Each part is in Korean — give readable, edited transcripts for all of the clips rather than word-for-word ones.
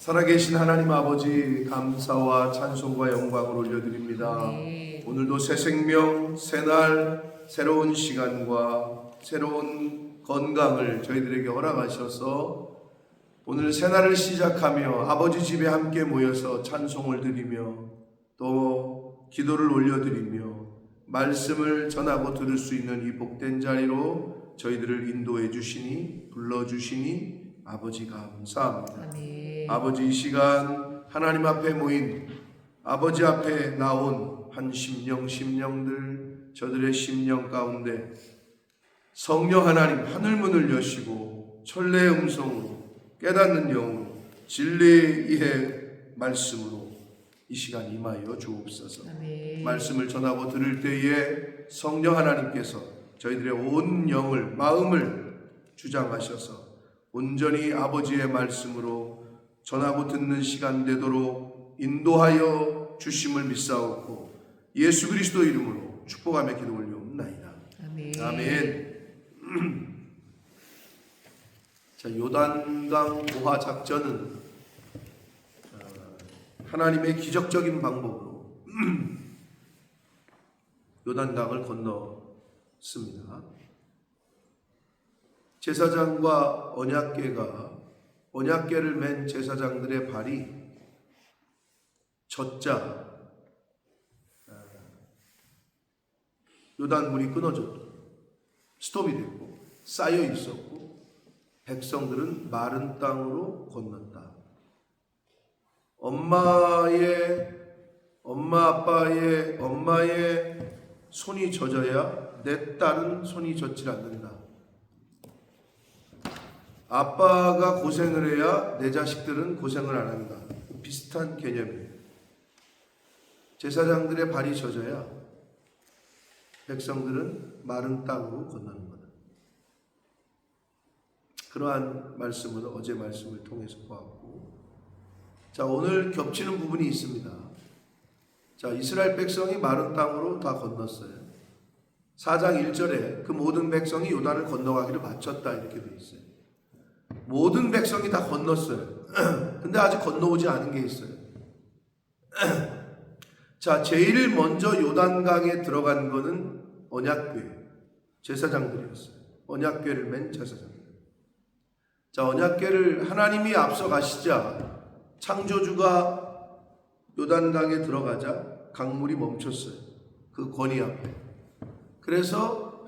살아계신 하나님 아버지, 감사와 찬송과 영광을 올려드립니다. 오늘도 새 생명, 새날, 새로운 시간과 새로운 건강을 저희들에게 허락하셔서 오늘 새날을 시작하며 아버지 집에 함께 모여서 찬송을 드리며 또 기도를 올려드리며 말씀을 전하고 들을 수 있는 이 복된 자리로 저희들을 인도해 주시니, 불러주시니 아버지 감사합니다. 아멘. 아버지, 이 시간 하나님 앞에 모인, 아버지 앞에 나온 한 심령들, 저들의 심령 가운데 성령 하나님 하늘문을 여시고 천래의 음성으로 깨닫는 영으로 진리의 말씀으로 이 시간 임하여 주옵소서. 아멘. 말씀을 전하고 들을 때에 성령 하나님께서 저희들의 온 영을, 마음을 주장하셔서 온전히 아버지의 말씀으로 전하고 듣는 시간 되도록 인도하여 주심을 믿사옵고 예수 그리스도 이름으로 축복하며 기도 올려옵나이다. 아멘. 아멘. 자, 요단강 고화 작전은 하나님의 기적적인 방법으로 요단강을 건넜습니다. 제사장과 언약궤를 맨 제사장들의 발이 젖자 요단물이 끊어졌고 스톱이 됐고 쌓여 있었고 백성들은 마른 땅으로 건넜다. 엄마의 손이 젖어야 내 딸은 손이 젖질 않는다. 아빠가 고생을 해야 내 자식들은 고생을 안 한다. 비슷한 개념이에요. 제사장들의 발이 젖어야 백성들은 마른 땅으로 건너는 거다. 그러한 말씀을 어제 말씀을 통해서 보았고, 자, 오늘 겹치는 부분이 있습니다. 자, 이스라엘 백성이 마른 땅으로 다 건넜어요. 4장 1절에 그 모든 백성이 요단을 건너가기를 바쳤다 이렇게 되어 있어요. 모든 백성이 다 건넜어요. 근데 아직 건너오지 않은 게 있어요. 자, 제일 먼저 요단강에 들어간 거는 언약궤 제사장들이었어요. 언약궤를 맨 제사장들. 자, 언약궤를 하나님이 앞서 가시자 창조주가 요단강에 들어가자 강물이 멈췄어요. 그 권위 앞에. 그래서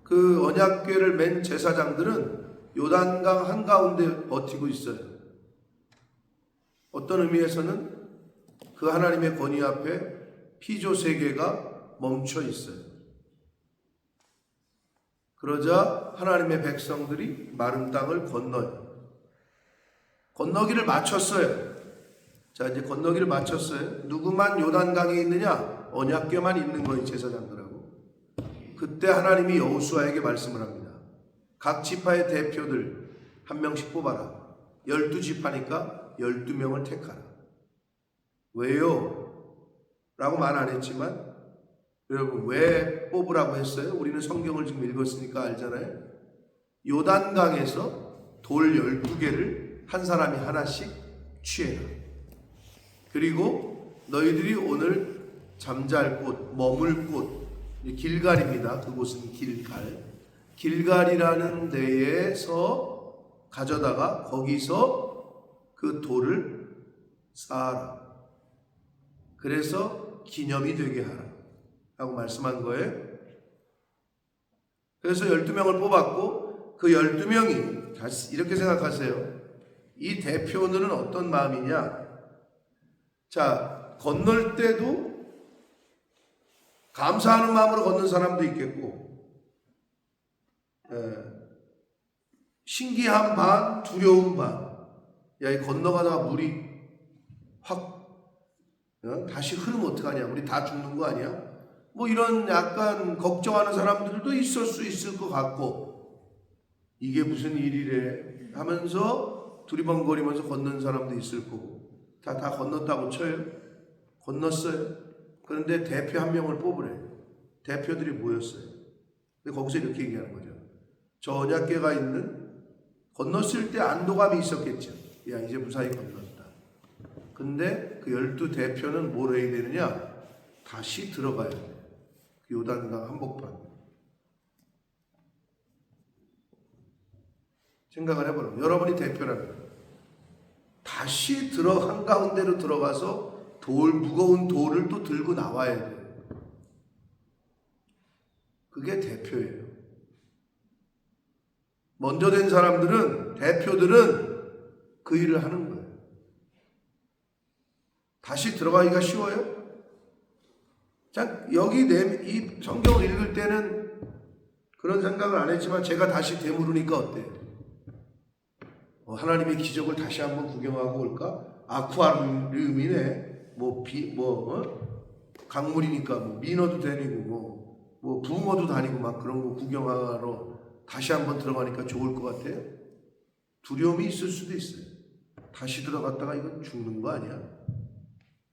그 언약궤를 맨 제사장들은 요단강 한가운데 버티고 있어요. 어떤 의미에서는 그 하나님의 권위 앞에 피조 세계가 멈춰 있어요. 그러자 하나님의 백성들이 마른 땅을 건너요. 건너기를 마쳤어요. 자, 이제 건너기를 마쳤어요. 누구만 요단강에 있느냐? 언약궤만 있는 거예요, 제사장들하고. 그때 하나님이 여호수아에게 말씀을 합니다. 각 지파의 대표들 한 명씩 뽑아라. 12지파니까 12명을 택하라. 왜요? 라고 말 안 했지만 여러분, 왜 뽑으라고 했어요? 우리는 성경을 지금 읽었으니까 알잖아요. 요단강에서 돌 12개를 한 사람이 하나씩 취해라. 그리고 너희들이 오늘 잠잘 곳, 머물 곳, 길갈입니다. 그곳은 길갈이라는 데에서 가져다가 거기서 그 돌을 쌓아라. 그래서 기념이 되게 하라 라고 말씀한 거예요. 그래서 12명을 뽑았고 그 12명이 이렇게 생각하세요. 이 대표들은 어떤 마음이냐? 자, 건널 때도 감사하는 마음으로 걷는 사람도 있겠고 신기한 반, 두려운 반. 야, 이 건너가다가 물이 확 다시 흐르면 어떡하냐? 우리 다 죽는 거 아니야? 뭐 이런 약간 걱정하는 사람들도 있을 수 있을 것 같고, 이게 무슨 일이래 하면서 두리번거리면서 걷는 사람도 있을 거고, 다 건넜다고 쳐요. 건넜어요. 그런데 대표 한 명을 뽑으래. 대표들이 모였어요. 근데 거기서 이렇게 얘기하는 거죠. 저 언약궤가 있는 건넜을 때 안도감이 있었겠죠. 야, 이제 무사히 건넜다. 근데 그 12대표는 뭘 해야 되느냐? 다시 들어가야 돼. 그 요단강 한복판. 생각을 해보라고. 여러분이 대표라면 다시 한가운데로 들어가서 무거운 돌을 또 들고 나와야 돼요. 그게 대표예요. 먼저 된 사람들은, 대표들은 그 일을 하는 거예요. 다시 들어가기가 쉬워요? 자, 여기 이 성경을 읽을 때는 그런 생각을 안 했지만 제가 다시 되물으니까 어때요? 하나님의 기적을 다시 한번 구경하고 올까? 아쿠아리움이네. 강물이니까 민어도 다니고 붕어도 다니고 막 그런 거 구경하러 다시 한번 들어가니까 좋을 것 같아요? 두려움이 있을 수도 있어요. 다시 들어갔다가 이건 죽는 거 아니야?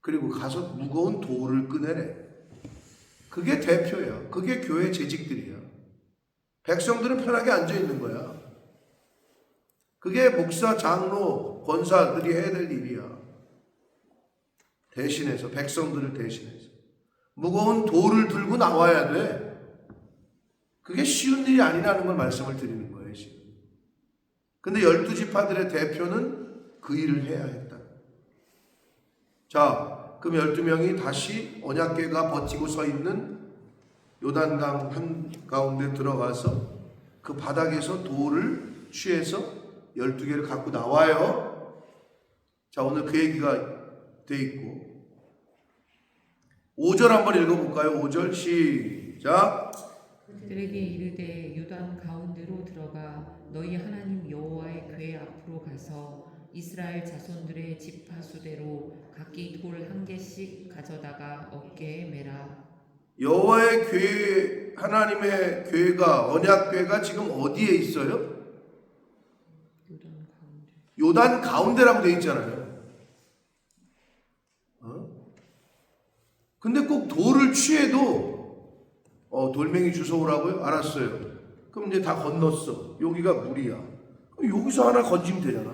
그리고 가서 무거운 돌을 꺼내래. 그게 대표야. 그게 교회 재직들이야. 백성들은 편하게 앉아 있는 거야. 그게 목사, 장로, 권사들이 해야 될 일이야. 대신해서, 백성들을 대신해서 무거운 돌을 들고 나와야 돼. 그게 쉬운 일이 아니라는 걸 말씀을 드리는 거예요, 지금. 근데 12지파들의 대표는 그 일을 해야 했다. 자, 그럼 12명이 다시 언약궤가 버티고 서 있는 요단강 한가운데 들어가서 그 바닥에서 돌을 취해서 12개를 갖고 나와요. 자, 오늘 그 얘기가 돼 있고 5절 한번 읽어볼까요? 5절 시작. 그들에게 이르되 요단 가운데로 들어가 너희 하나님 여호와의 궤 앞으로 가서 이스라엘 자손들의 지파수대로 각기 돌 한 개씩 가져다가 어깨에 매라. 여호와의 궤, 하나님의 궤가, 언약궤가 지금 어디에 있어요? 요단 가운데. 요단 가운데라고 돼 있잖아요. 근데 꼭 돌을 취해도 돌멩이 주워오라고요? 알았어요. 그럼 이제 다 건넜어. 여기가 물이야. 그럼 여기서 하나 건지면 되잖아.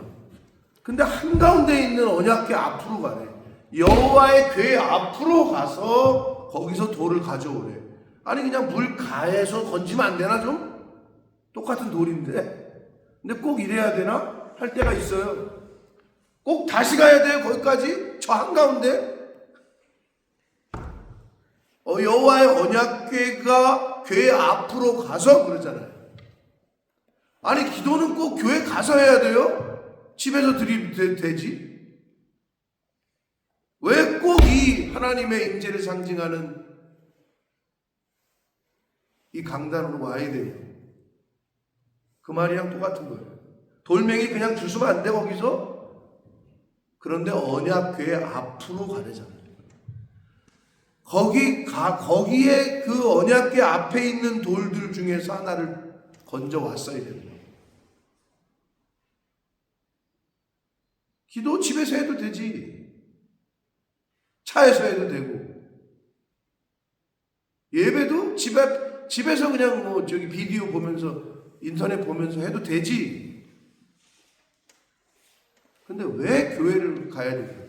근데 한가운데 있는 언약궤 앞으로 가래. 여호와의 궤 앞으로 가서 거기서 돌을 가져오래. 아니 그냥 물가에서 건지면 안 되나 좀? 똑같은 돌인데. 근데 꼭 이래야 되나? 할 때가 있어요. 꼭 다시 가야 돼요 거기까지? 저 한가운데? 여호와의 언약궤가 궤 앞으로 가서 그러잖아요. 아니 기도는 꼭 교회 가서 해야 돼요? 집에서 드리면 되지? 왜 꼭 이 하나님의 임재를 상징하는 이 강단으로 와야 돼요? 그 말이랑 똑같은 거예요. 돌멩이 그냥 주시면 안 돼 거기서? 그런데 언약궤 앞으로 가려잖아요. 거기에 그 언약궤 앞에 있는 돌들 중에서 하나를 건져 왔어야 됩니다. 기도 집에서 해도 되지. 차에서 해도 되고. 예배도 집에서 그냥 비디오 보면서 인터넷 보면서 해도 되지. 근데 왜 교회를 가야 될까요?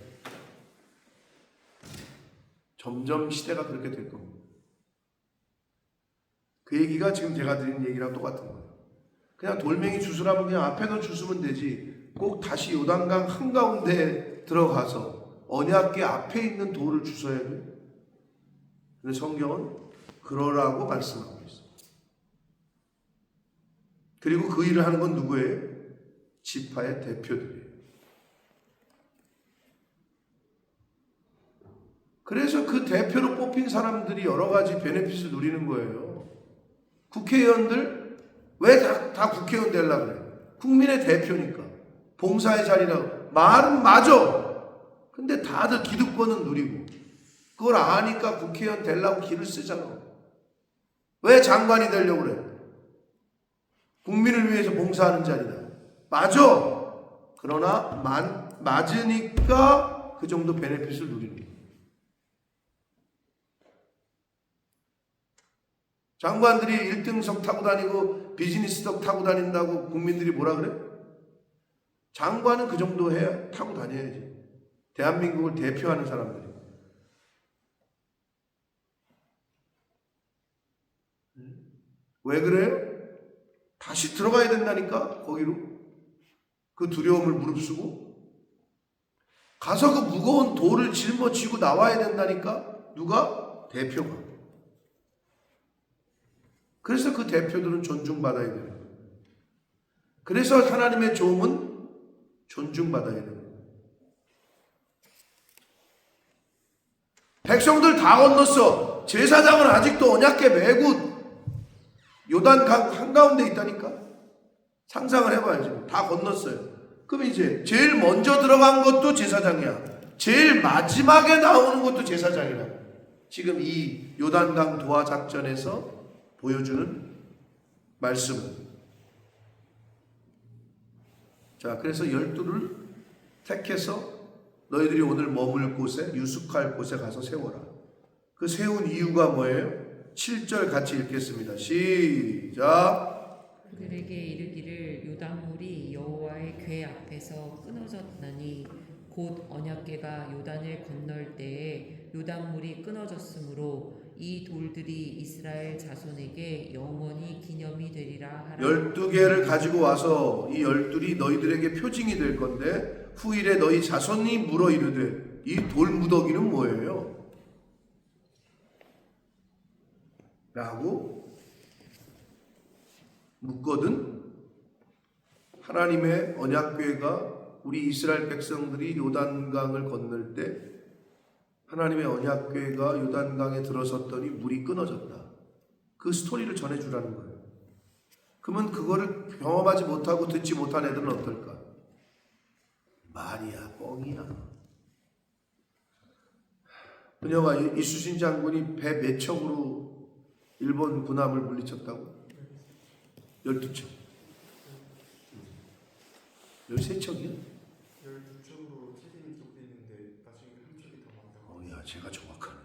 점점 시대가 그렇게 될 겁니다. 그 얘기가 지금 제가 드린 얘기랑 똑같은 거예요. 그냥 돌멩이 주스라면 그냥 앞에서 주스면 되지. 꼭 다시 요단강 한가운데 들어가서 언약궤 앞에 있는 돌을 주워야 돼요. 근데 성경은 그러라고 말씀하고 있어요. 그리고 그 일을 하는 건 누구예요? 지파의 대표들이에요. 그래서 그 대표로 뽑힌 사람들이 여러 가지 베네핏을 누리는 거예요. 국회의원들 왜 다 국회의원 되려고 그래? 국민의 대표니까. 봉사의 자리라고. 말은 맞아. 근데 다들 기득권은 누리고. 그걸 아니까 국회의원 되려고 길을 쓰잖아. 왜 장관이 되려고 그래? 국민을 위해서 봉사하는 자리다. 맞아. 그러나 맞으니까 그 정도 베네핏을 누리는 거예요. 장관들이 1등석 타고 다니고 비즈니스석 타고 다닌다고 국민들이 뭐라 그래? 장관은 그 정도 해야 타고 다녀야지. 대한민국을 대표하는 사람들이. 왜 그래요? 다시 들어가야 된다니까, 거기로. 그 두려움을 무릅쓰고. 가서 그 무거운 돌을 짊어지고 나와야 된다니까, 누가? 대표가. 그래서 그 대표들은 존중받아야 돼요. 그래서 하나님의 종은 존중받아야 돼요. 백성들 다 건넜어. 제사장은 아직도 언약궤 메고 요단강 한가운데 있다니까. 상상을 해봐야지. 다 건넜어요. 그럼 이제 제일 먼저 들어간 것도 제사장이야. 제일 마지막에 나오는 것도 제사장이라. 지금 이 요단강 도하 작전에서 보여주는 말씀은. 자, 그래서 12를 택해서 너희들이 오늘 머물 곳에, 유숙할 곳에 가서 세워라. 그 세운 이유가 뭐예요? 7절 같이 읽겠습니다. 시작. 그들에게 이르기를 요단물이 여호와의 궤 앞에서 끊어졌나니 곧 언약궤가 요단을 건널 때에 요단물이 끊어졌으므로 이 돌들이 이스라엘 자손에게 영원히 기념이 되리라 하라. 12개를 가지고 와서 이 12이 너희들에게 표징이 될 건데 후일에 너희 자손이 물어 이르되 이 돌무더기는 뭐예요? 라고 묻거든. 하나님의 언약궤가 우리 이스라엘 백성들이 요단강을 건널 때 하나님의 언약궤가 요단강에 들어섰더니 물이 끊어졌다. 그 스토리를 전해주라는 거예요. 그러면 그거를 경험하지 못하고 듣지 못한 애들은 어떨까? 말이야, 뻥이야. 그녀가 이수신 장군이 배 몇 척으로 일본 군함을 물리쳤다고? 12척. 13척이야? 12척으로 책임이 쏟고 있는데 나중에 한 척이 더 많다고. 야, 제가 정확하네.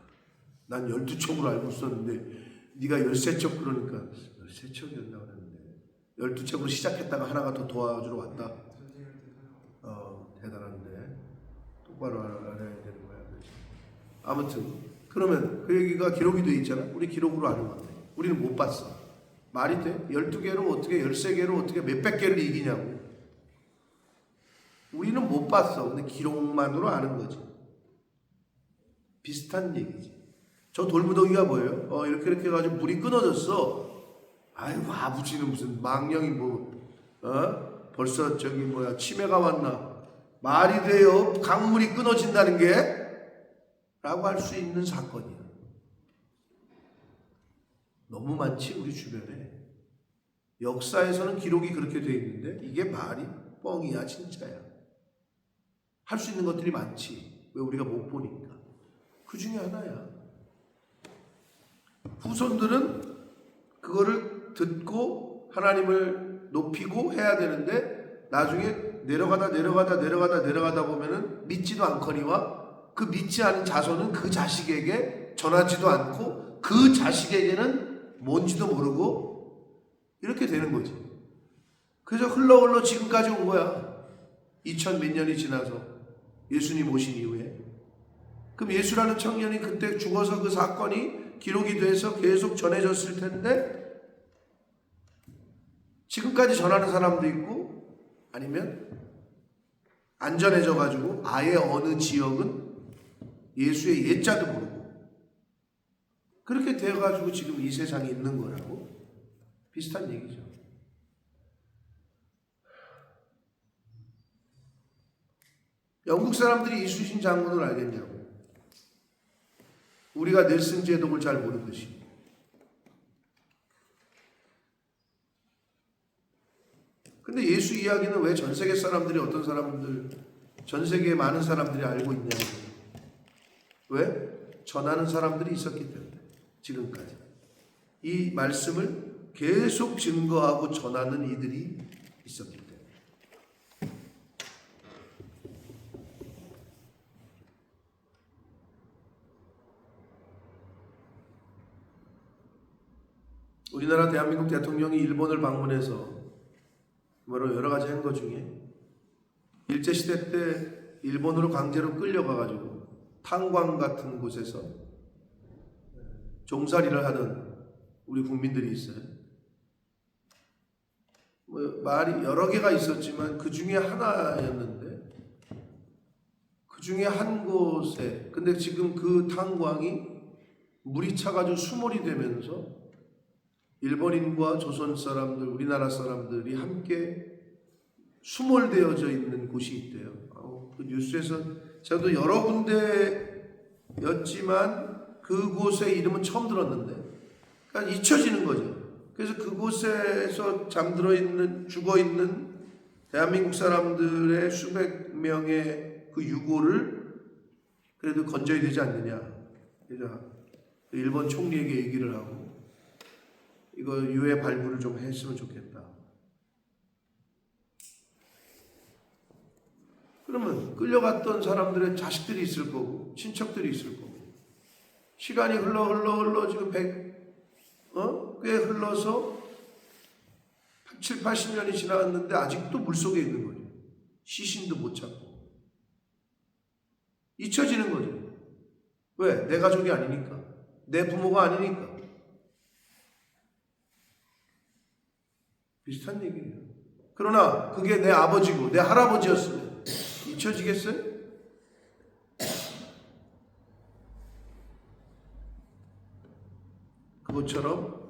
난 12척으로 알고 있었는데 네가 13척 그러니까 13척이었나 그랬는데 12척으로 시작했다가 하나가 더 도와주러 왔다. 대단한데 똑바로 알아야 되는 거야. 아무튼 그러면 그 얘기가 기록이 돼 있잖아. 우리 기록으로 아는 건데 우리는 못 봤어. 말이 돼? 12개로 어떻게 13개로 어떻게 몇백 개를 이기냐고. 우리는 못 봤어. 근데 기록만으로 아는 거지. 비슷한 얘기지. 저 돌무더기가 뭐예요? 이렇게 해가지고 물이 끊어졌어. 아이고, 아버지는 무슨 망령이 벌써 치매가 왔나. 말이 돼요? 강물이 끊어진다는 게? 라고 할 수 있는 사건이야. 너무 많지, 우리 주변에. 역사에서는 기록이 그렇게 돼 있는데 이게 말이 뻥이야, 진짜야. 할 수 있는 것들이 많지. 왜 우리가 못 보니까. 그 중에 하나야. 후손들은 그거를 듣고 하나님을 높이고 해야 되는데 나중에 내려가다 보면은 믿지도 않거니와 그 믿지 않은 자손은 그 자식에게 전하지도 않고 그 자식에게는 뭔지도 모르고 이렇게 되는 거지. 그래서 흘러 지금까지 온 거야. 2000몇 년이 지나서 예수님 오신 이후에. 그럼 예수라는 청년이 그때 죽어서 그 사건이 기록이 돼서 계속 전해졌을 텐데 지금까지 전하는 사람도 있고 아니면 안전해져 가지고 아예 어느 지역은 예수의 예자도 모르고 그렇게 되어가지고 지금 이 세상에 있는 거라고. 비슷한 얘기죠. 영국 사람들이 이수신 장군을 알겠냐고. 우리가 넬슨 제독을 잘 모르듯이. 근데 예수 이야기는 왜 전 세계 사람들이 전 세계에 많은 사람들이 알고 있냐고. 왜? 전하는 사람들이 있었기 때문에. 지금까지. 이 말씀을 계속 증거하고 전하는 이들이 있었기 때문에. 우리나라 대한민국 대통령이 일본을 방문해서 여러 가지 한 것 중에 일제시대 때 일본으로 강제로 끌려가가지고 탄광 같은 곳에서 종살이를 하는 우리 국민들이 있어요. 뭐 말이 여러 개가 있었지만 그 중에 하나였는데, 그 중에 한 곳에, 근데 지금 그 탄광이 물이 차가지고 수몰이 되면서 일본인과 조선 사람들, 우리나라 사람들이 함께 수몰되어져 있는 곳이 있대요. 그 뉴스에서 저도 여러 군데였지만 그곳의 이름은 처음 들었는데, 그러니까 잊혀지는 거죠. 그래서 그곳에서 잠들어 있는, 죽어 있는 대한민국 사람들의 수백 명의 그 유고를 그래도 건져야 되지 않느냐. 그래서 일본 총리에게 얘기를 하고 이거 유해 발굴을 좀 했으면 좋겠다. 그러면 끌려갔던 사람들의 자식들이 있을 거고 친척들이 있을 거고, 시간이 흘러 지금 꽤 흘러서 7, 80년이 지나갔는데 아직도 물속에 있는 거죠. 시신도 못 찾고 잊혀지는 거죠. 왜? 내 가족이 아니니까, 내 부모가 아니니까. 비슷한 얘기예요. 그러나 그게 내 아버지고 내 할아버지였으면 잊혀지겠어요? 그것처럼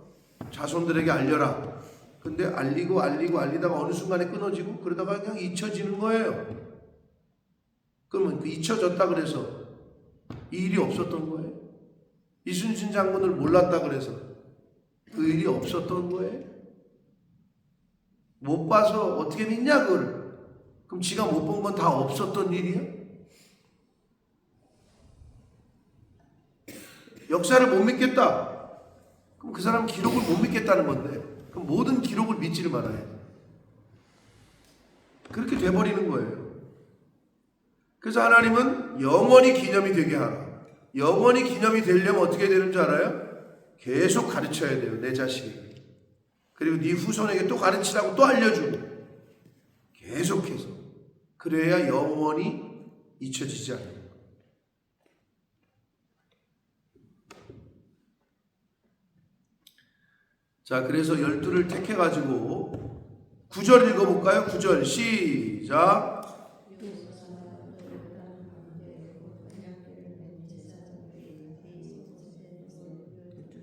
자손들에게 알려라. 근데 알리다가 어느 순간에 끊어지고 그러다가 그냥 잊혀지는 거예요. 그러면 그 잊혀졌다 그래서 이 일이 없었던 거예요? 이순신 장군을 몰랐다 그래서 그 일이 없었던 거예요? 못 봐서 어떻게 믿냐 그걸? 그럼 지가 못 본 건 다 없었던 일이야? 역사를 못 믿겠다. 그럼 그 사람은 기록을 못 믿겠다는 건데, 그럼 모든 기록을 믿지를 말아야 돼. 그렇게 돼버리는 거예요. 그래서 하나님은 영원히 기념이 되게 하라. 영원히 기념이 되려면 어떻게 되는 줄 알아요? 계속 가르쳐야 돼요, 내 자식에게. 그리고 네 후손에게 또 가르치라고 또 알려주고 계속해서. 그래야 영원히 잊혀지지 않아요. 자, 그래서 12를 택해가지고 9절 읽어볼까요? 9절 시작.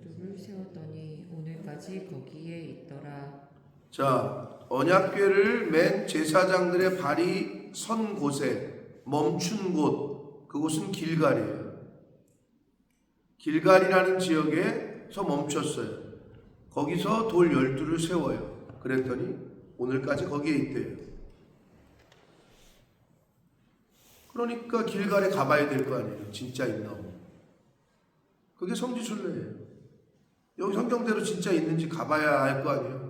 두두를 세웠더니 오늘까지 거기에 있더라. 자, 언약궤를 맨 제사장들의 발이 선 곳에 멈춘 곳, 그곳은 길갈이에요. 길갈이라는 지역에서 멈췄어요. 거기서 돌 12를 세워요. 그랬더니 오늘까지 거기에 있대요. 그러니까 길갈에 가봐야 될 거 아니에요. 진짜 있나 없나. 그게 성지순례예요. 여기 성경대로 진짜 있는지 가봐야 알 거 아니에요.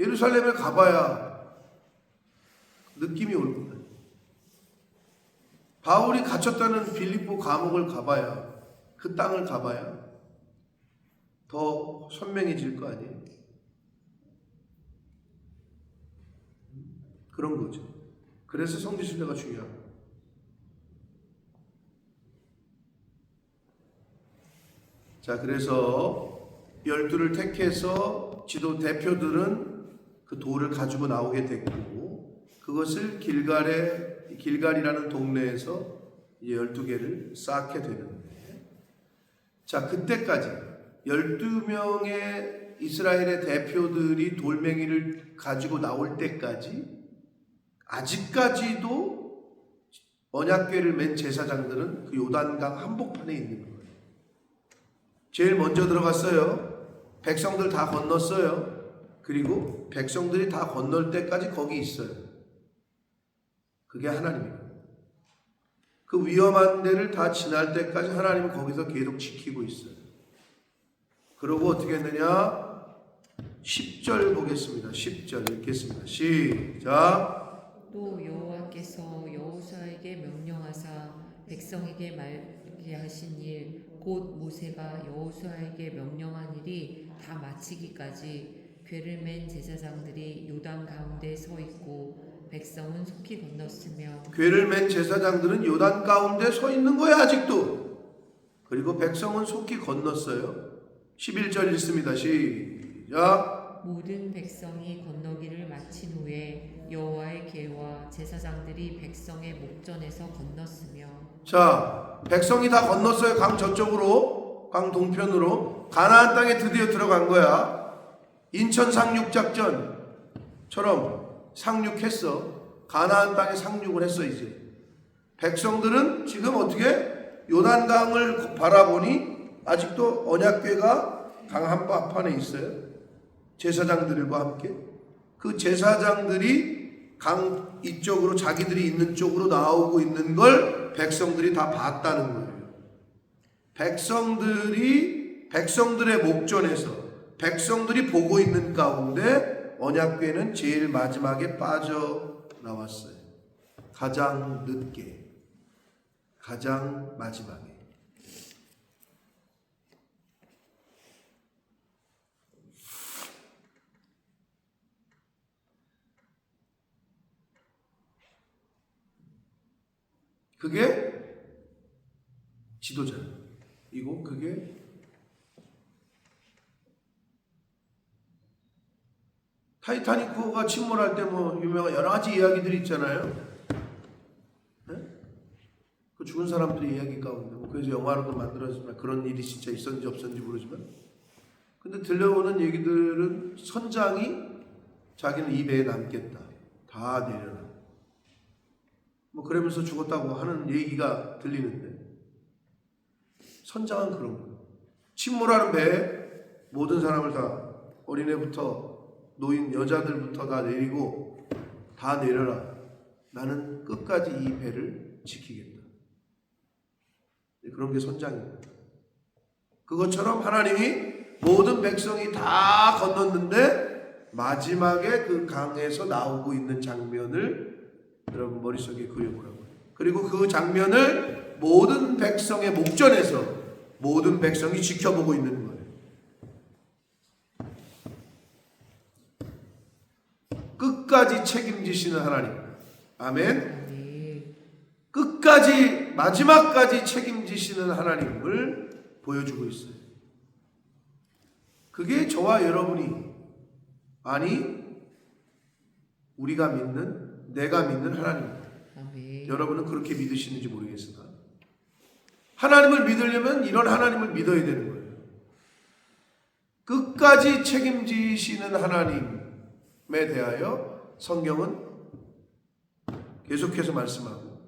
예루살렘에 가봐야 느낌이 올 거예요. 바울이 갇혔다는 빌립보 감옥을 가봐야, 그 땅을 가봐야 더 선명해질 거 아니에요. 그런 거죠. 그래서 성지순례가 중요합니다. 자, 그래서 12를 택해서 지도 대표들은 그 돌을 가지고 나오게 됐고, 그것을 길갈이라는 동네에서 12개를 쌓게 되는데, 자, 그때까지 12명의 이스라엘의 대표들이 돌멩이를 가지고 나올 때까지 아직까지도 언약궤를 맨 제사장들은 그 요단강 한복판에 있는 거예요. 제일 먼저 들어갔어요. 백성들 다 건넜어요. 그리고 백성들이 다 건널 때까지 거기 있어요. 그게 하나님이에요. 그 위험한 데를 다 지날 때까지 하나님은 거기서 계속 지키고 있어요. 그러고 어떻게 했느냐? 10절 보겠습니다. 10절 읽겠습니다. 시작. 또 여호와께서 여호수아에게 명령하사 백성에게 말게 하신 일, 곧 모세가 여호수아에게 명령한 일이 다 마치기까지 궤를 맨 제사장들이 요단 가운데 서 있고 백성은 속히 건넜으며 궤를 맨 제사장들은 요단 가운데 서 있는 거야 아직도. 그리고 백성은 속히 건넜어요. 11절 읽습니다. 시작. 모든 백성이 건너기를 마친 후에 여호와의 궤와 제사장들이 백성의 목전에서 건넜으며 자, 백성이 다 건넜어요. 강 저쪽으로, 강 동편으로. 가나안 땅에 드디어 들어간 거야. 인천 상륙 작전처럼 상륙했어. 가나안 땅에 상륙을 했어 이제. 백성들은 지금 어떻게 요단강을 바라보니 아직도 언약궤가 강 한복판에 있어요. 제사장들과 함께. 그 제사장들이 강 이쪽으로 자기들이 있는 쪽으로 나오고 있는 걸 백성들이 다 봤다는 거예요. 백성들의 목전에서 백성들이 보고 있는 가운데 언약궤는 제일 마지막에 빠져나왔어요. 가장 늦게, 가장 마지막에. 그게 지도자이고 그게 타이타닉호가 침몰할 때 뭐 유명한 여러 가지 이야기들이 있잖아요. 네? 그 죽은 사람들의 이야기 가운데 그래서 영화로도 만들어지지만 그런 일이 진짜 있었는지 없었는지 모르지만 근데 들려오는 얘기들은 선장이 자기는 이 배에 남겠다. 다 내려라. 뭐 그러면서 죽었다고 하는 얘기가 들리는데 선장은 그런 거예요. 침몰하는 배에 모든 사람을 다 어린애부터 노인 여자들부터 다 내리고 다 내려라. 나는 끝까지 이 배를 지키겠다. 그런 게 선장입니다. 그것처럼 하나님이 모든 백성이 다 건넜는데 마지막에 그 강에서 나오고 있는 장면을 여러분 머릿속에 그려보라고요. 그리고 그 장면을 모든 백성의 목전에서 모든 백성이 지켜보고 있는 거예요. 끝까지 책임지시는 하나님. 아멘. 끝까지 마지막까지 책임지시는 하나님을 보여주고 있어요. 그게 저와 여러분이 아니 우리가 믿는 내가 믿는 하나님입니다. 아멘. 여러분은 그렇게 믿으시는지 모르겠으나 하나님을 믿으려면 이런 하나님을 믿어야 되는 거예요. 끝까지 책임지시는 하나님에 대하여 성경은 계속해서 말씀하고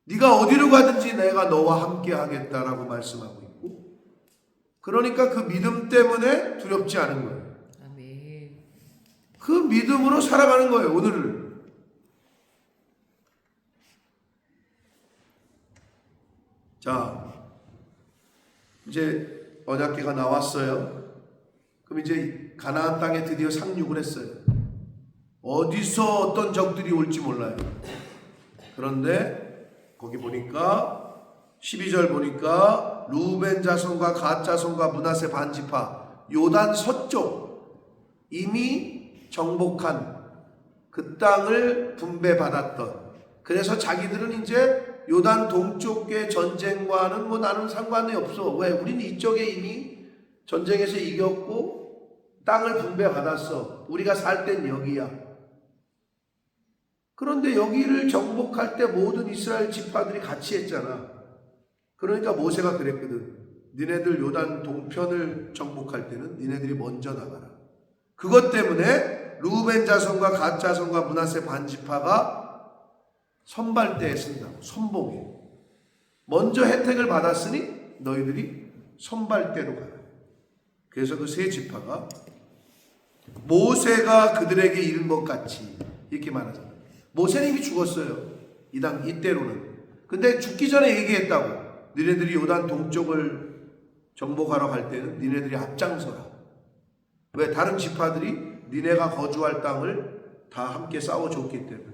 네가 어디로 가든지 내가 너와 함께 하겠다라고 말씀하고 있고 그러니까 그 믿음 때문에 두렵지 않은 거예요. 아멘. 그 믿음으로 살아가는 거예요. 오늘을. 자, 이제 언약궤가 나왔어요. 그럼 이제 가나안 땅에 드디어 상륙을 했어요. 어디서 어떤 적들이 올지 몰라요. 그런데 거기 보니까 12절 보니까 루벤 자손과 갓 자손과 므낫세 반지파 요단 서쪽 이미 정복한 그 땅을 분배받았던 그래서 자기들은 이제 요단 동쪽의 전쟁과는 뭐 나는 상관이 없어. 왜? 우리는 이쪽에 이미 전쟁에서 이겼고 땅을 분배받았어. 우리가 살 땐 여기야. 그런데 여기를 정복할 때 모든 이스라엘 지파들이 같이 했잖아. 그러니까 모세가 그랬거든. 니네들 요단 동편을 정복할 때는 니네들이 먼저 나가라. 그것 때문에 루벤 자손과 갓 자손과 므낫세 반지파가 선발대에 쓴다고. 선봉에. 먼저 혜택을 받았으니 너희들이 선발대로 가라. 그래서 그 세 지파가 모세가 그들에게 이른 것 같이 이렇게 말하잖아요. 모세는 이미 죽었어요. 이때로는. 근데 죽기 전에 얘기했다고. 니네들이 요단 동쪽을 정복하러 갈 때는 니네들이 앞장서라. 왜? 다른 지파들이 니네가 거주할 땅을 다 함께 싸워줬기 때문에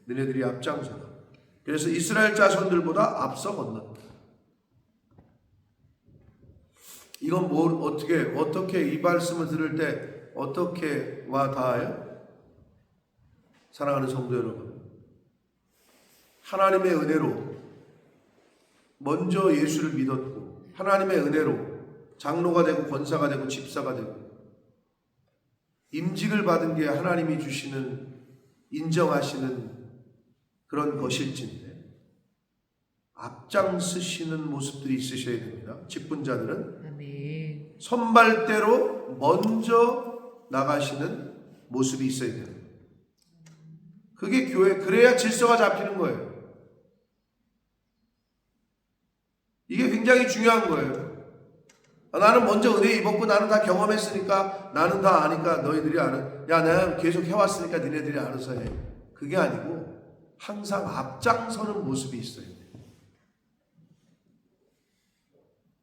너네들이 앞장서라. 그래서 이스라엘 자손들보다 앞서 건넜다. 이건 어떻게 이 말씀을 들을 때 어떻게 와 닿아요? 사랑하는 성도 여러분, 하나님의 은혜로 먼저 예수를 믿었고 하나님의 은혜로 장로가 되고 권사가 되고 집사가 되고 임직을 받은 게 하나님이 주시는 인정하시는 그런 것일진데 앞장서시는 모습들이 있으셔야 됩니다. 직분자들은 아멘. 선발대로 먼저 나가시는 모습이 있어야 돼요. 그게 교회, 그래야 질서가 잡히는 거예요. 이게 굉장히 중요한 거예요. 나는 먼저 은혜 입었고 나는 다 경험했으니까 나는 다 아니까 너희들이 아는, 야 내가 계속 해왔으니까 니네들이 알아서 해. 그게 아니고 항상 앞장서는 모습이 있어야 돼요.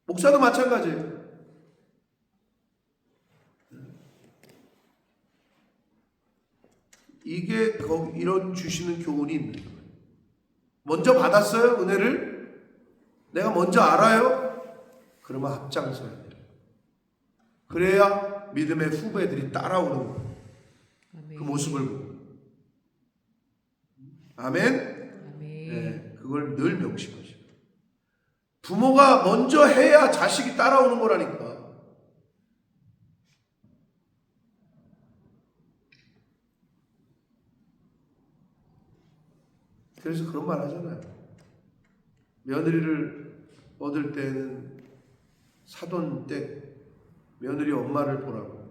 목사도 마찬가지예요. 이게 이런 주시는 교훈이 있는 거예요. 먼저 받았어요? 은혜를? 내가 먼저 알아요? 그러면 앞장서야 돼요. 그래야 믿음의 후배들이 따라오는 거예요. 아멘. 그 모습을 보고. 아멘? 아멘. 네, 그걸 늘 명심하시고. 부모가 먼저 해야 자식이 따라오는 거라니까. 그래서 그런 말 하잖아요. 며느리를 얻을 때는 사돈댁 며느리 엄마를 보라고,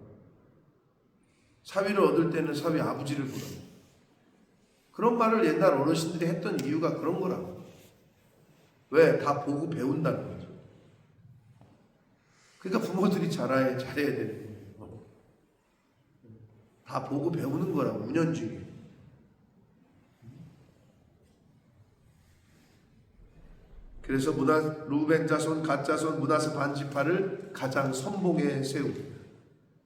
사위를 얻을 때는 사위 아버지를 보라고. 그런 말을 옛날 어르신들이 했던 이유가 그런 거라고. 왜? 다 보고 배운다는 거죠. 그러니까 부모들이 잘해야 되는 거예요. 다 보고 배우는 거라고, 운연중에. 그래서 루벤 자손, 갓 자손, 므낫세 반지파를 가장 선봉에 세우고,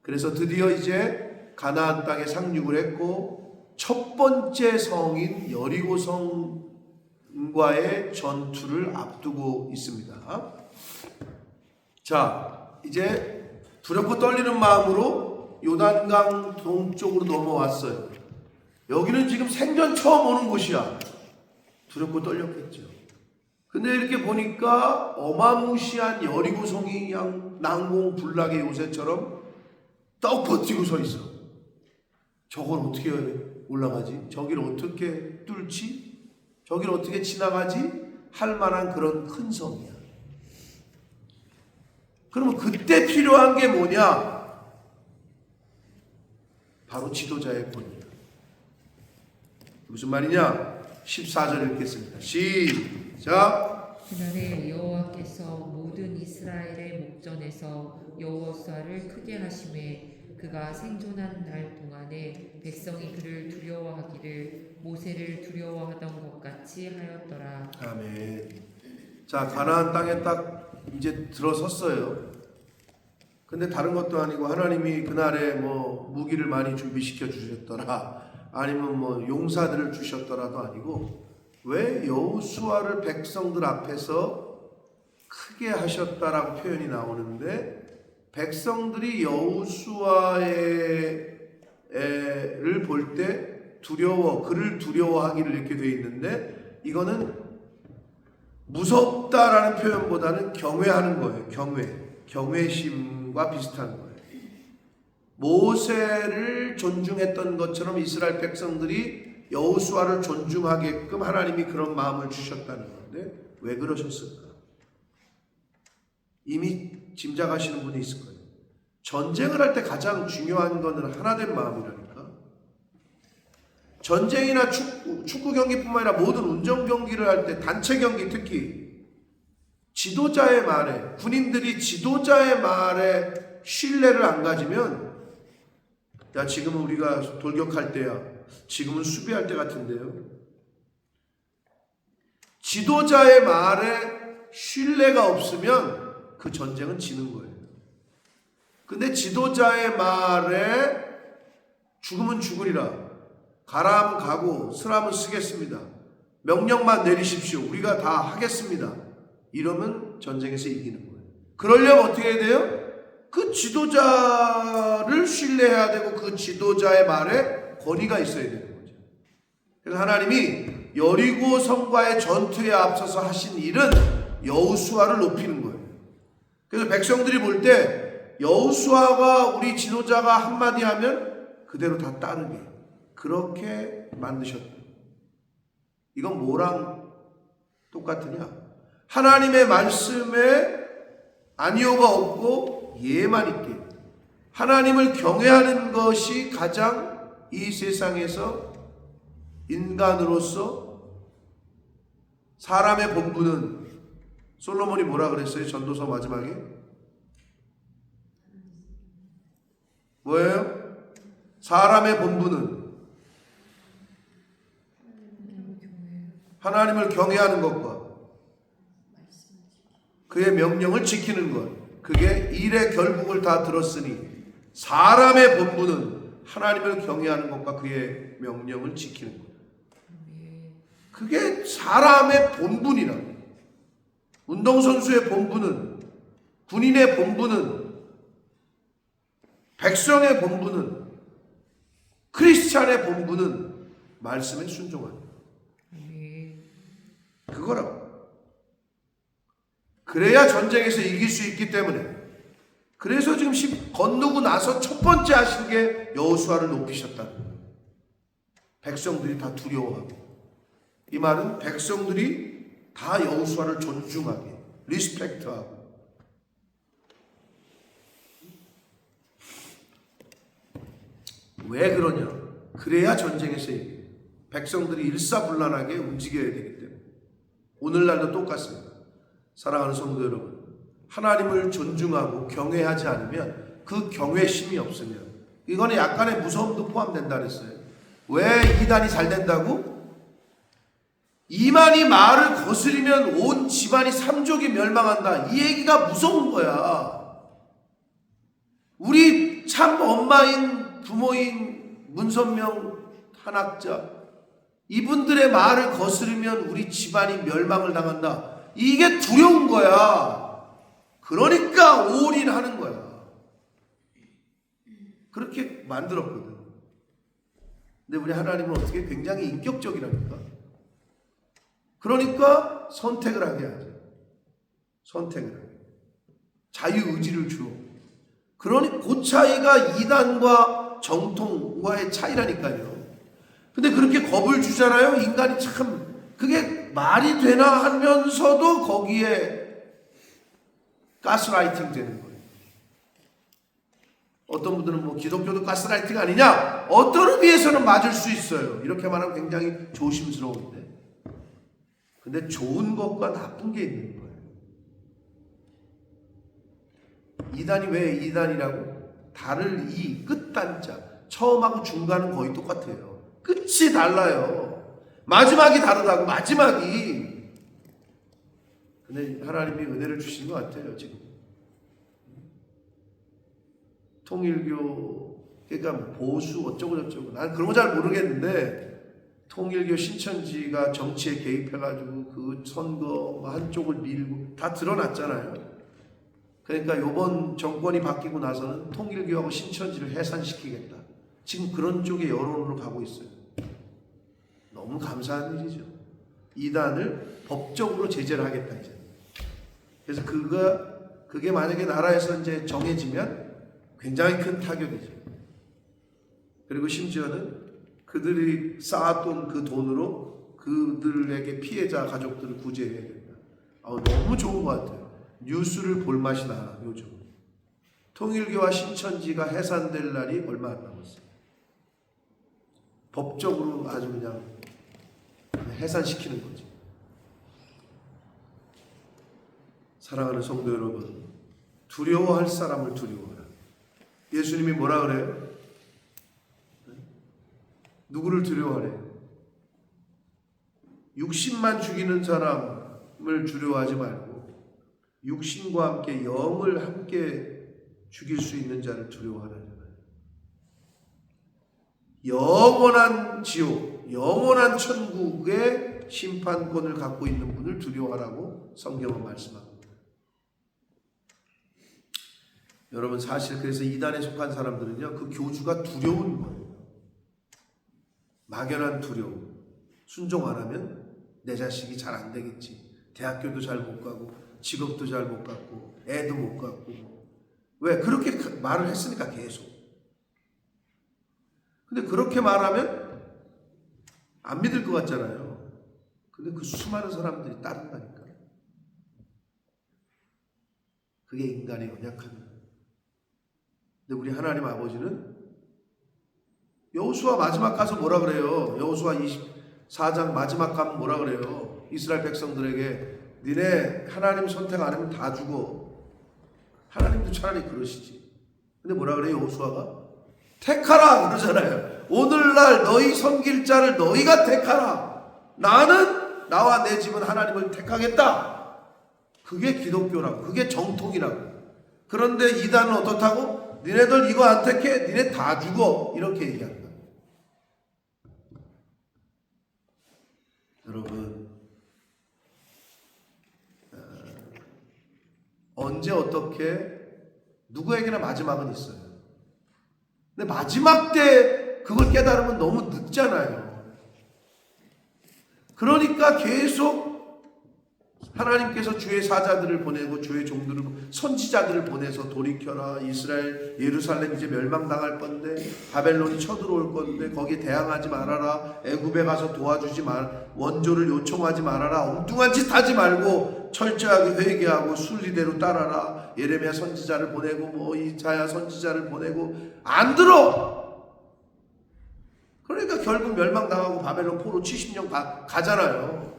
그래서 드디어 이제 가나안 땅에 상륙을 했고 첫 번째 성인 여리고 성과의 전투를 앞두고 있습니다. 자, 이제 두렵고 떨리는 마음으로 요단강 동쪽으로 넘어왔어요. 여기는 지금 생전 처음 오는 곳이야. 두렵고 떨렸겠죠. 근데 이렇게 보니까 어마무시한 여리고성이 그냥 난공불락의 요새처럼 떡 버티고 서 있어. 저걸 어떻게 올라가지? 저길 어떻게 뚫지? 저길 어떻게 지나가지? 할 만한 그런 큰 성이야. 그러면 그때 필요한 게 뭐냐? 바로 지도자의 권위야. 무슨 말이냐? 14절 읽겠습니다. 시작. 그날에 여호와께서 모든 이스라엘의 목전에서 여호수아를 크게 하심에 그가 생존한 날 동안에 백성이 그를 두려워하기를 모세를 두려워하던 것 같이 하였더라. 아멘. 자, 가나안 땅에 딱 이제 들어섰어요. 근데 다른 것도 아니고 하나님이 그날에 뭐 무기를 많이 준비시켜 주셨더라, 아니면 뭐 용사들을 주셨더라도 아니고, 왜 여호수아를 백성들 앞에서 크게 하셨다라고 표현이 나오는데, 백성들이 여호수아를 볼 때 그를 두려워하기를 이렇게 되어 있는데, 이거는 무섭다라는 표현보다는 경외하는 거예요. 경외심과 비슷한 거예요. 모세를 존중했던 것처럼 이스라엘 백성들이 여호수아를 존중하게끔 하나님이 그런 마음을 주셨다는 건데, 왜 그러셨을까? 이미 짐작하시는 분이 있을 거예요. 전쟁을 할 때 가장 중요한 거는 하나된 마음이라니까. 전쟁이나 축구 경기뿐만 아니라 모든 운전 경기를 할 때, 단체 경기 특히 지도자의 말에, 군인들이 지도자의 말에 신뢰를 안 가지면, 야 지금은 우리가 돌격할 때야, 지금은 수비할 때 같은데요. 지도자의 말에 신뢰가 없으면 그 전쟁은 지는 거예요. 근데 지도자의 말에 죽으면 죽으리라, 가라면 가고 쓰라면 쓰겠습니다, 명령만 내리십시오, 우리가 다 하겠습니다, 이러면 전쟁에서 이기는 거예요. 그러려면 어떻게 해야 돼요? 그 지도자를 신뢰해야 되고 그 지도자의 말에 권위가 있어야 되는 거죠. 그래서 하나님이 여리고 성과의 전투에 앞서서 하신 일은 여호수아를 높이는 거예요. 그래서 백성들이 볼 때 여호수아가 우리 지도자가 한마디 하면 그대로 다 따르게 그렇게 만드셨다. 이건 뭐랑 똑같으냐? 하나님의 말씀에 아니오가 없고 예만 있게 하나님을 경외하는 것이 가장 이 세상에서 인간으로서 사람의 본분은 솔로몬이 뭐라 그랬어요? 전도서 마지막에 뭐예요? 사람의 본분은 하나님을 경외하는 것과 그의 명령을 지키는 것. 그게 일의 결국을 다 들었으니 사람의 본분은 하나님을 경외하는 것과 그의 명령을 지키는 것. 그게 사람의 본분이라. 운동선수의 본분은, 군인의 본분은, 백성의 본분은, 크리스찬의 본분은 말씀에 순종하는 것. 그거라고. 그래야 전쟁에서 이길 수 있기 때문에. 그래서 지금 건너고 나서 첫 번째 하신 게 여호수아를 높이셨다는 거예요. 백성들이 다 두려워하고. 이 말은 백성들이 다 여호수아를 존중하게, 리스펙트하고. 왜 그러냐? 그래야 전쟁에서 이겨요. 백성들이 일사불란하게 움직여야 되기 때문에. 오늘날도 똑같습니다. 사랑하는 성도 여러분, 하나님을 존중하고 경외하지 않으면 그 경외심이 없으면 이거는 약간의 무서움도 포함된다 그랬어요. 왜 이단이 잘 된다고? 이만희 말을 거스리면 온 집안이 삼족이 멸망한다. 이 얘기가 무서운 거야. 우리 참 엄마인 부모인 문선명 한학자 이분들의 말을 거스르면 우리 집안이 멸망을 당한다. 이게 두려운 거야. 그러니까 올인하는 거야. 그렇게 만들었거든. 근데 우리 하나님은 어떻게 굉장히 인격적이라니까. 그러니까 선택을 하게 하죠. 선택을 하게. 자유의지를 줘. 그러니 그 차이가 이단과 정통과의 차이라니까요. 근데 그렇게 겁을 주잖아요. 인간이 참 그게 말이 되나 하면서도 거기에 가스라이팅 되는 거예요. 어떤 분들은 뭐 기독교도 가스라이팅 아니냐? 어떤 의미에서는 맞을 수 있어요. 이렇게 말하면 굉장히 조심스러운데. 근데 좋은 것과 나쁜 게 있는 거예요. 이단이 왜 이단이라고? 달을 이 끝단자 처음하고 중간은 거의 똑같아요. 끝이 달라요. 마지막이 다르다고. 마지막이. 근데 하나님이 은혜를 주신 것 같아요. 지금 통일교 그러니까 보수 어쩌고 저쩌고 난 그런 거 잘 모르겠는데 통일교 신천지가 정치에 개입해가지고 그 선거 한쪽을 밀고 다 드러났잖아요. 그러니까 이번 정권이 바뀌고 나서는 통일교하고 신천지를 해산시키겠다. 지금 그런 쪽의 여론으로 가고 있어요. 너무 감사한 일이죠. 이단을 법적으로 제재를 하겠다 이제. 그래서 그게 만약에 나라에서 이제 정해지면 굉장히 큰 타격이죠. 그리고 심지어는 그들이 쌓았던 그 돈으로 그들에게 피해자 가족들을 구제해야겠다. 너무 좋은 것 같아요. 뉴스를 볼 맛이 나 요즘. 통일교와 신천지가 해산될 날이 얼마 안 남았어요. 법적으로 아주 그냥 해산시키는 거죠. 사랑하는 성도 여러분, 두려워할 사람을 두려워하라. 예수님이 뭐라 그래요? 누구를 두려워하래요? 육신만 죽이는 사람을 두려워하지 말고 육신과 함께 영을 함께 죽일 수 있는 자를 두려워하라잖아요. 영원한 지옥, 영원한 천국의 심판권을 갖고 있는 분을 두려워하라고 성경은 말씀합니다. 여러분 사실 그래서 이단에 속한 사람들은요 그 교주가 두려운 거예요. 막연한 두려움. 순종 안 하면 내 자식이 잘 안 되겠지. 대학교도 잘 못 가고 직업도 잘 못 갖고 애도 못 갖고. 왜? 그렇게 말을 했으니까 계속. 근데 그렇게 말하면 안 믿을 것 같잖아요. 근데 그 수많은 사람들이 따른다니까. 그게 인간의 연약함이에요. 근데 우리 하나님 아버지는 여호수아 마지막 가서 뭐라 그래요? 여호수아 24장 마지막 가면 뭐라 그래요? 이스라엘 백성들에게 니네 하나님 선택 안 하면 다 죽어. 하나님도 차라리 그러시지. 근데 뭐라 그래요? 여호수아가 택하라 그러잖아요. 오늘날 너희 섬길 자를 너희가 택하라. 나는 나와 내 집은 하나님을 택하겠다. 그게 기독교라고. 그게 정통이라고. 그런데 이단은 어떻다고? 니네들 이거 안 택해? 니네 다 죽어. 이렇게 얘기한다. 여러분 언제 어떻게 누구에게나 마지막은 있어요. 근데 마지막 때 그걸 깨달으면 너무 늦잖아요. 그러니까 계속 하나님께서 주의 사자들을 보내고 주의 종들을 선지자들을 보내서 돌이켜라. 이스라엘 예루살렘 이제 멸망당할 건데 바벨론이 쳐들어올 건데 거기에 대항하지 말아라. 애굽에 가서 도와주지 말 원조를 요청하지 말아라. 엉뚱한 짓 하지 말고 철저하게 회개하고 순리대로 따라라. 예레미야 선지자를 보내고 뭐 이사야 선지자를 보내고 안 들어. 그러니까 결국 멸망당하고 바벨론 포로 70년 가잖아요.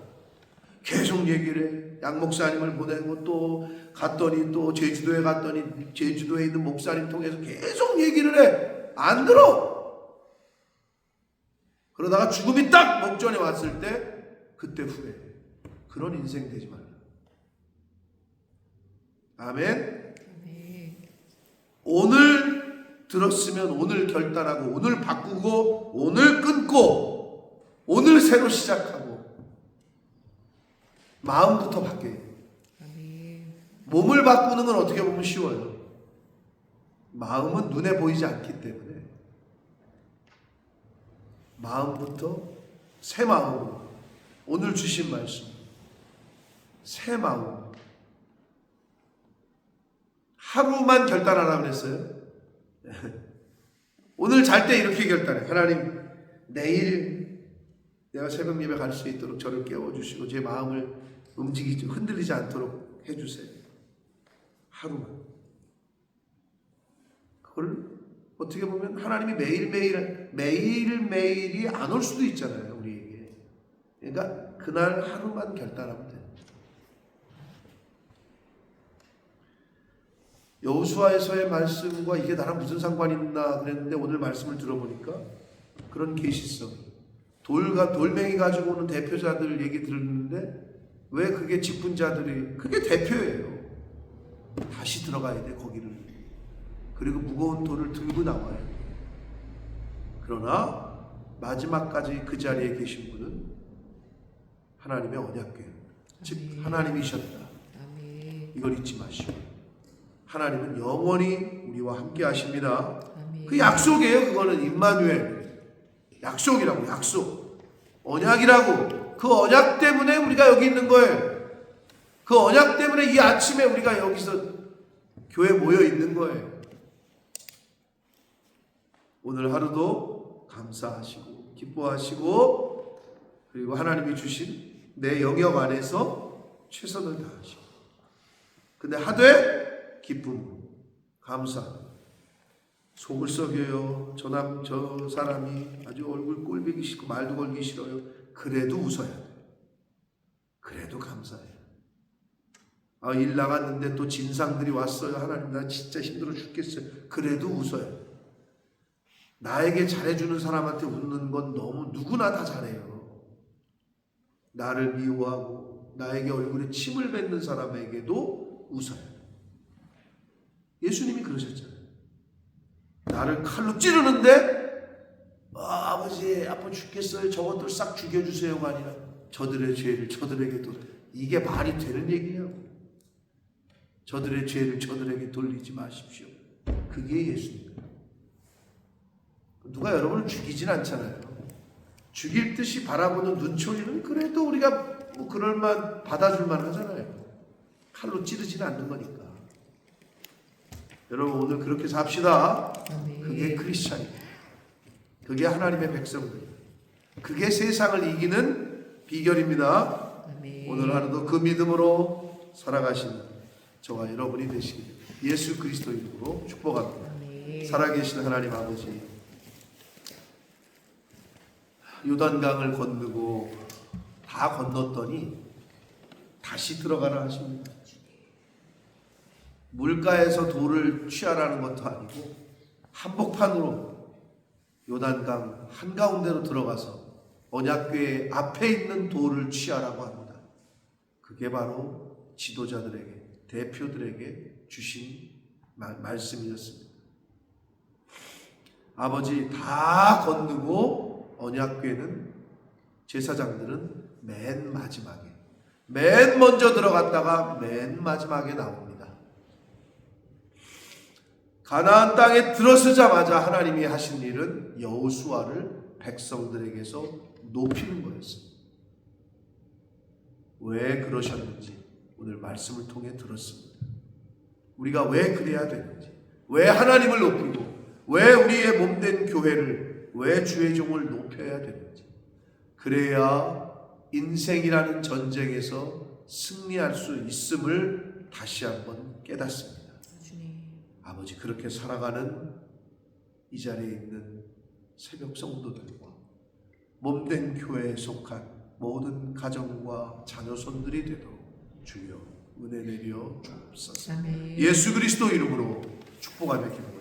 계속 얘기를 해. 양 목사님을 보내고 또 갔더니 또 제주도에 갔더니 제주도에 있는 목사님 통해서 계속 얘기를 해. 안 들어. 그러다가 죽음이 딱 목전에 왔을 때 그때 후회해. 그런 인생 되지 말라. 아멘. 오늘 들었으면 오늘 결단하고 오늘 바꾸고 오늘 끊고 오늘 새로 시작하고 마음부터 바뀌어야 돼요. 몸을 바꾸는 건 어떻게 보면 쉬워요. 마음은 눈에 보이지 않기 때문에 마음부터 새 마음으로 오늘 주신 말씀 새 마음 하루만 결단하라고 그랬어요. 오늘 잘 때 이렇게 결단해. 하나님 내일 내가 새벽 예배 갈 수 있도록 저를 깨워주시고 제 마음을 움직이지 흔들리지 않도록 해주세요. 하루만. 그걸 어떻게 보면 하나님이 매일매일이 안 올 수도 있잖아요. 우리에게. 그러니까 그날 하루만 결단하면 돼요. 여호수아에서의 말씀과 이게 나랑 무슨 상관이 있나 그랬는데 오늘 말씀을 들어보니까 그런 계시성. 돌멩이 가지고 오는 대표자들 얘기 들었는데 왜 그게 직분자들이 그게 대표예요. 다시 들어가야 돼 거기를. 그리고 무거운 돌을 들고 나와야 돼. 그러나 마지막까지 그 자리에 계신 분은 하나님의 언약궤 즉 하나님이셨다. 이걸 잊지 마시고 하나님은 영원히 우리와 함께 하십니다. 그 약속이에요. 그거는 임마누엘 약속이라고. 약속 언약이라고. 그 언약 때문에 우리가 여기 있는 거예요. 그 언약 때문에 이 아침에 우리가 여기서 교회 모여 있는 거예요. 오늘 하루도 감사하시고 기뻐하시고 그리고 하나님이 주신 내 영역 안에서 최선을 다하시고 근데 하되 기쁨 감사 속을 썩여요. 저 사람이 아주 얼굴 꼴보기 싫고 말도 걸기 싫어요. 그래도 웃어야 돼. 그래도 감사해요. 일 나갔는데 또 진상들이 왔어요. 하나님 나 진짜 힘들어 죽겠어요. 그래도 웃어요. 나에게 잘해주는 사람한테 웃는 건 너무 누구나 다 잘해요. 나를 미워하고 나에게 얼굴에 침을 뱉는 사람에게도 웃어요. 예수님이 그러셨잖아요. 나를 칼로 찌르는데 아버지 아파 죽겠어요. 저것들 싹 죽여주세요가 아니라 저들의 죄를 저들에게 이게 말이 되는 얘기냐고. 저들의 죄를 저들에게 돌리지 마십시오. 그게 예수입니다. 누가 여러분을 죽이진 않잖아요. 죽일 듯이 바라보는 눈초리는 그래도 우리가 뭐 그럴만 받아줄만 하잖아요. 칼로 찌르지는 않는 거니까. 여러분 오늘 그렇게 삽시다. 아멘. 그게 크리스찬입니다. 그게 하나님의 백성들입니다. 그게 세상을 이기는 비결입니다. 아멘. 오늘 하루도 그 믿음으로 살아가시는 저와 여러분이 되시길 예수 그리스도 이름으로 축복합니다. 아멘. 살아계신 하나님 아버지, 요단강을 건너고 다 건넜더니 다시 들어가라 하십니다. 물가에서 돌을 취하라는 것도 아니고 한복판으로 요단강 한가운데로 들어가서 언약궤 앞에 있는 돌을 취하라고 합니다. 그게 바로 지도자들에게, 대표들에게 주신 말씀이었습니다. 아버지, 다 건너고 언약궤는 제사장들은 맨 마지막에, 맨 먼저 들어갔다가 맨 마지막에 나옵니다. 가나안 땅에 들어서자마자 하나님이 하신 일은 여호수아를 백성들에게서 높이는 거였습니다. 왜 그러셨는지 오늘 말씀을 통해 들었습니다. 우리가 왜 그래야 되는지, 왜 하나님을 높이고, 왜 우리의 몸된 교회를, 왜 주의 종을 높여야 되는지, 그래야 인생이라는 전쟁에서 승리할 수 있음을 다시 한번 깨닫습니다. 주님. 아버지, 그렇게 살아가는 이 자리에 있는 새벽 성도들과 몸된 교회에 속한 모든 가정과 자녀손들이 되도록 주여 은혜 내려 주옵소서. 아멘. 예수 그리스도 이름으로 축복하며 기도합니다.